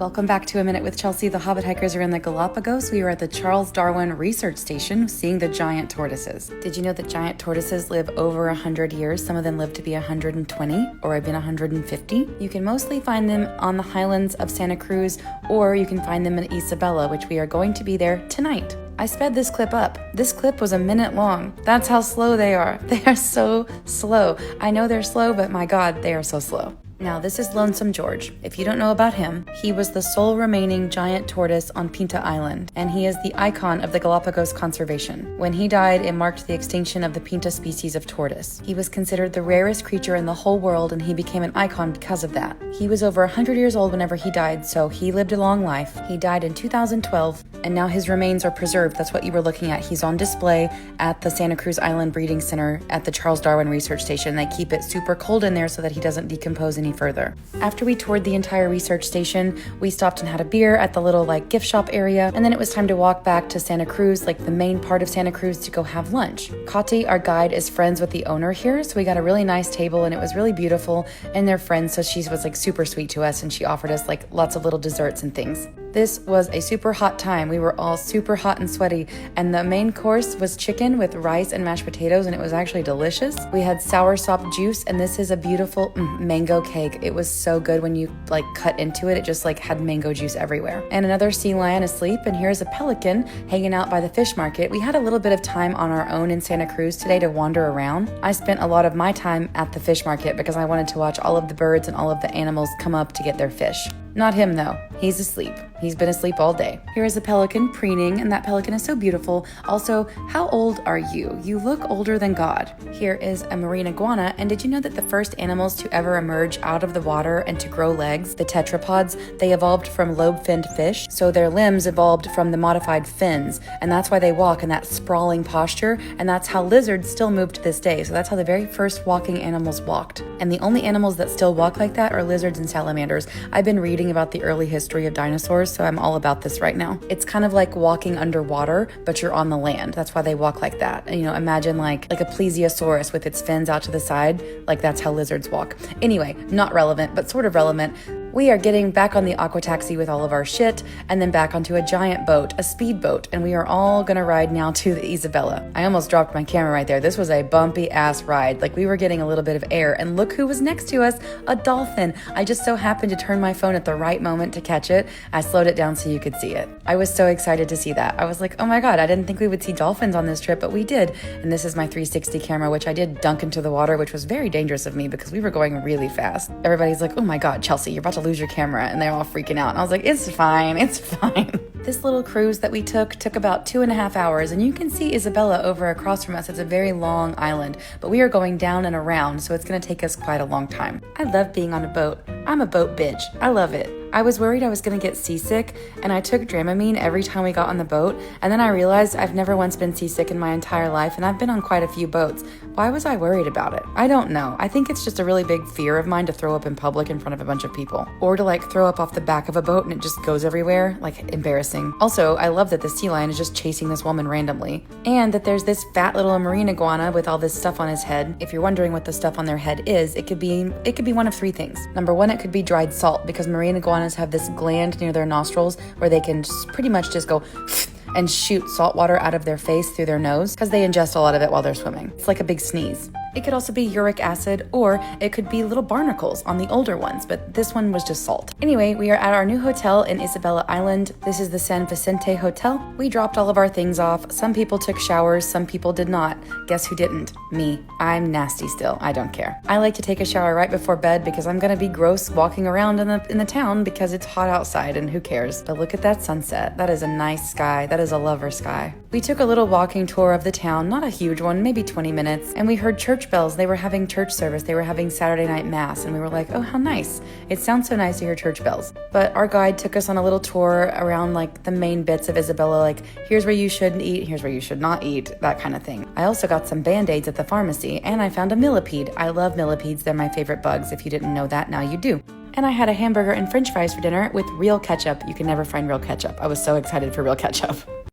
Welcome back to A Minute with Chelsea. The hobbit hikers are in the Galapagos. We are at the Charles Darwin Research Station seeing the giant tortoises. Did you know that giant tortoises live over 100 years? Some of them live to be 120 or even 150. You can mostly find them on the highlands of Santa Cruz, or you can find them in Isabela, which we are going to be there tonight. I sped this clip up. This clip was a minute long. That's how slow they are. They are so slow. I know they're slow, but my God, they are so slow. Now, this is Lonesome George. If you don't know about him, he was the sole remaining giant tortoise on Pinta Island, and he is the icon of the Galapagos conservation. When he died, it marked the extinction of the Pinta species of tortoise. He was considered the rarest creature in the whole world, and he became an icon because of that. He was over 100 years old whenever he died, so he lived a long life. He died in 2012, and now his remains are preserved. That's what you were looking at. He's on display at the Santa Cruz Island Breeding Center at the Charles Darwin Research Station. They keep it super cold in there so that he doesn't decompose any further. After we toured the entire research station, we stopped and had a beer at the little gift shop area, and then it was time to walk back to Santa Cruz, the main part of Santa Cruz, to go have lunch. Kati, our guide, is friends with the owner here, so we got a really nice table and it was really beautiful, and they're friends, so she was super sweet to us, and she offered us lots of little desserts and things. This was a super hot time. We were all super hot and sweaty, and the main course was chicken with rice and mashed potatoes, and it was actually delicious. We had soursop juice, and this is a beautiful mango cake. It was so good. When you cut into it, it just had mango juice everywhere. And another sea lion asleep, and here's a pelican hanging out by the fish market. We had a little bit of time on our own in Santa Cruz today to wander around. I spent a lot of my time at the fish market because I wanted to watch all of the birds and all of the animals come up to get their fish. Not him though. He's asleep. He's been asleep all day. Here is a pelican preening, and that pelican is so beautiful. Also, how old are you? You look older than God. Here is a marine iguana, and did you know that the first animals to ever emerge out of the water and to grow legs, the tetrapods, they evolved from lobe-finned fish, so their limbs evolved from the modified fins, and that's why they walk in that sprawling posture, and that's how lizards still move to this day. So that's how the very first walking animals walked. And the only animals that still walk like that are lizards and salamanders. I've been reading about the early history of dinosaurs, so I'm all about this right now. It's kind of like walking underwater, but you're on the land. That's why they walk like that. And, imagine like a plesiosaurus with its fins out to the side. That's how lizards walk. Anyway, not relevant, but sort of relevant. We are getting back on the aqua taxi with all of our shit, and then back onto a giant boat, a speedboat, and we are all gonna ride now to the Isabela. I almost dropped my camera right there. This was a bumpy ass ride. We were getting a little bit of air, and look who was next to us, a dolphin. I just so happened to turn my phone at the right moment to catch it. I slowed it down so you could see it. I was so excited to see that. I was like, oh my God, I didn't think we would see dolphins on this trip, but we did. And this is my 360 camera, which I did dunk into the water, which was very dangerous of me because we were going really fast. Everybody's like, oh my God, Chelsea, you're about to lose your camera, and they're all freaking out. And I was like, it's fine. This little cruise that we took about 2.5 hours, and you can see Isabela over across from us. It's a very long island, but we are going down and around, so it's going to take us quite a long time. I love being on a boat. I'm a boat bitch. I love it. I was worried I was going to get seasick, and I took Dramamine every time we got on the boat, and then I realized I've never once been seasick in my entire life, and I've been on quite a few boats. Why was I worried about it? I don't know. I think it's just a really big fear of mine to throw up in public in front of a bunch of people, or to throw up off the back of a boat and it just goes everywhere. Embarrassing. Also, I love that the sea lion is just chasing this woman randomly, and that there's this fat little marine iguana with all this stuff on his head. If you're wondering what the stuff on their head is, it could be one of three things. Number one, it could be dried salt, because marine iguanas have this gland near their nostrils where they can pretty much just go and shoot salt water out of their face through their nose because they ingest a lot of it while they're swimming. It's like a big sneeze. It could also be uric acid, or it could be little barnacles on the older ones, but this one was just salt. Anyway, we are at our new hotel in Isabela Island. This is the San Vicente Hotel. We dropped all of our things off. Some people took showers, some people did not. Guess who didn't? Me. I'm nasty still. I don't care. I like to take a shower right before bed because I'm gonna be gross walking around in the town because it's hot outside, and who cares? But look at that sunset. That is a nice sky. That is a lover sky. We took a little walking tour of the town, not a huge one, maybe 20 minutes, and we heard church bells. They were having church service. They were having Saturday night mass, and we were like, oh, how nice. It sounds so nice to hear church bells. But our guide took us on a little tour around the main bits of Isabela, here's where you should eat, here's where you should not eat, that kind of thing. I also got some Band-Aids at the pharmacy, and I found a millipede. I love millipedes. They're my favorite bugs. If you didn't know that, now you do. And I had a hamburger and french fries for dinner with real ketchup. You can never find real ketchup. I was so excited for real ketchup.